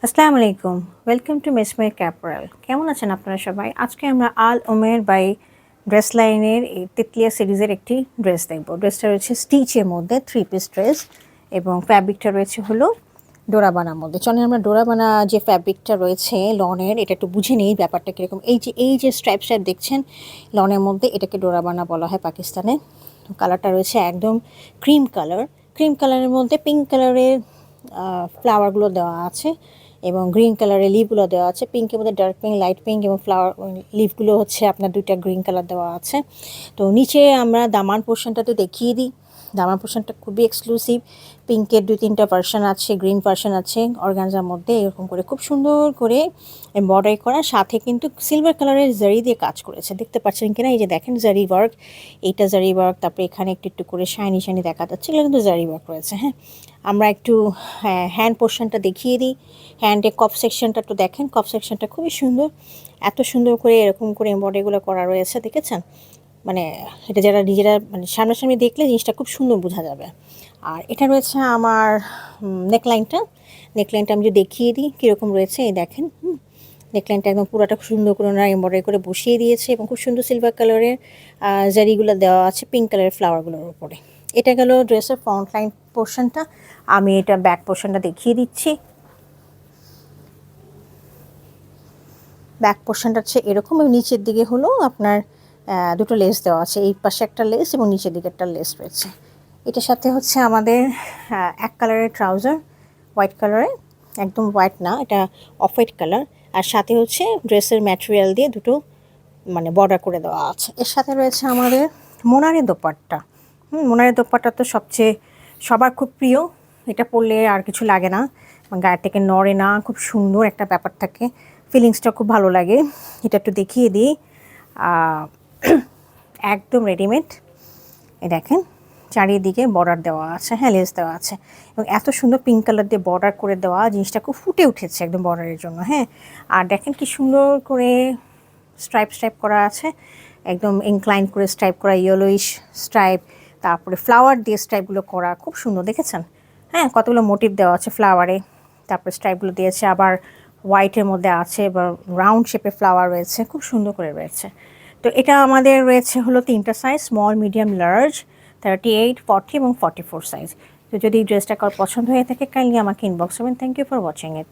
আসসালামু আলাইকুম। Welcome to Mesmer Capral. কেমন আছেন আপনারা সবাই? আজকে আমরা আল ওমের বাই ড্রেস লাইনের এই তেতলিয়া সিরিজের একটি ড্রেস দেখব। ড্রেসটা রয়েছে স্টিচের মধ্যে, 3 পিস ড্রেস এবং ফ্যাব্রিকটা রয়েছে হলো ডোরাবানার মধ্যে। চলেন আমরা ডোরাবানা যে ফ্যাব্রিকটা রয়েছে লনের, এটা একটু বুঝে নিই ব্যাপারটা কীরকম। এই যে স্ট্রাইপ দেখছেন লনের মধ্যে, এটাকে ডোরাবানা বলা হয় পাকিস্তানে। কালারটা রয়েছে একদম ক্রিম কালার। ক্রিম কালারের মধ্যে পিঙ্ক কালারের ফ্লাওয়ারগুলো দেওয়া আছে এবং গ্রিন কালারের লিভগুলো দেওয়া আছে। পিঙ্কের মধ্যে ডার্ক পিঙ্ক, লাইট পিঙ্ক এবং ফ্লাওয়ার লিভগুলো হচ্ছে আপনার দুইটা গ্রিন কালার দেওয়া আছে। তো নিচে আমরা দামান পোর্শনটা তো দেখিয়ে দিই। দামান পোর্শনটা খুবই এক্সক্লুসিভ। পিঙ্কের 2-3টা ভার্সন আছে, গ্রিন ভার্সন আছে অর্গানজার মধ্যে। এরকম করে খুব সুন্দর করে এমব্রয়ডারি করা, সাথে কিন্তু সিলভার কালারের জারি দিয়ে কাজ করেছে। দেখতে পাচ্ছেন কিনা, এই যে দেখেন জারি ওয়ার্ক, এইটা জারি ওয়ার্ক, তারপরে এখানে একটু একটু করে শাইনি শাইনি দেখা যাচ্ছে, এগুলো কিন্তু জারি ওয়ার্ক রয়েছে। হ্যাঁ, আমরা একটু হ্যান্ড পোর্শনটা দেখিয়ে দিই। হ্যান্ডে কফ সেকশনটা একটু দেখেন, কফ সেকশনটা খুবই সুন্দর। এত সুন্দর করে এরকম করে এমব্রয়ডারিগুলো করা রয়েছে, দেখেছেন? মানে এটা যারা নিজেরা মানে সামনাসামনি দেখলে জিনিসটা খুব সুন্দর বোঝা যাবে। আর এটা রয়েছে আমার নেকলাইনটা। নেকলাইনটা আমি যদি দেখিয়ে দিই কীরকম রয়েছে, এই দেখেন। নেকলাইনটা একদম পুরোটা সুন্দর করে ওনারা এমব্রয়ডারি করে বসিয়ে দিয়েছে এবং খুব সুন্দর সিলভার কালারের জারিগুলো দেওয়া আছে পিঙ্ক কালারের ফ্লাওয়ারগুলোর উপরে। এটা গেল ড্রেসের ফ্রন্ট লাইন পোর্শনটা। আমি এটা ব্যাক পোর্শনটা দেখিয়ে দিচ্ছি। ব্যাক পোর্শনটা হচ্ছে এরকম এবং নিচের দিকে হলো আপনার দুটো লেস দেওয়া আছে। এই পাশে একটা লেস এবং নিচের দিকে একটা লেস রয়েছে। এটার সাথে হচ্ছে আমাদের এক কালারের ট্রাউজার, হোয়াইট কালারের, একদম হোয়াইট না, এটা অফ হোয়াইট কালার। আর সাথে হচ্ছে ড্রেসের ম্যাটেরিয়াল দিয়ে দুটো মানে বর্ডার করে দেওয়া আছে। এর সাথে রয়েছে আমাদের মোনারি দোপাট্টা। মোনারি দোপাট্টা তো সবচেয়ে সবার খুব প্রিয়। এটা পরলে আর কিছু লাগে না, গায়ের থেকে নড়ে না, খুব সুন্দর একটা ব্যাপার থাকে, ফিলিংসটা খুব ভালো লাগে। এটা একটু দেখিয়ে দিই। একদম রেডিমেড। এ দেখেন চারিদিকে বর্ডার দেওয়া আছে, হ্যাঁ লেস দেওয়া আছে এবং এত সুন্দর পিঙ্ক কালার দিয়ে বর্ডার করে দেওয়া, জিনিসটা খুব ফুটে উঠেছে একদম বর্ডারের জন্য। হ্যাঁ, আর দেখেন কি সুন্দর করে স্ট্রাইপ করা আছে, একদম ইনক্লাইন করে স্ট্রাইপ করা, ইয়েলোইশ স্ট্রাইপ, তারপরে ফ্লাওয়ার দিয়ে স্ট্রাইপগুলো করা, খুব সুন্দর দেখেছেন। হ্যাঁ, কতগুলো মোটিভ দেওয়া আছে ফ্লাওয়ারে, তারপরে স্ট্রাইপগুলো দিয়েছে, আবার হোয়াইটের মধ্যে আছে, এবার রাউন্ড শেপে ফ্লাওয়ার রয়েছে, খুব সুন্দর করে রয়েছে। তো এটা আমাদের রয়েছে হলো 3টা সাইজ, স্মল, মিডিয়াম, লার্জ, 38, 40 এবং 44 সাইজ। তো যদি ড্রেসটা কারোর পছন্দ হয়ে থাকে কাইন্ডলি আমাকে ইনবক্স করবেন। Thank you for watching it.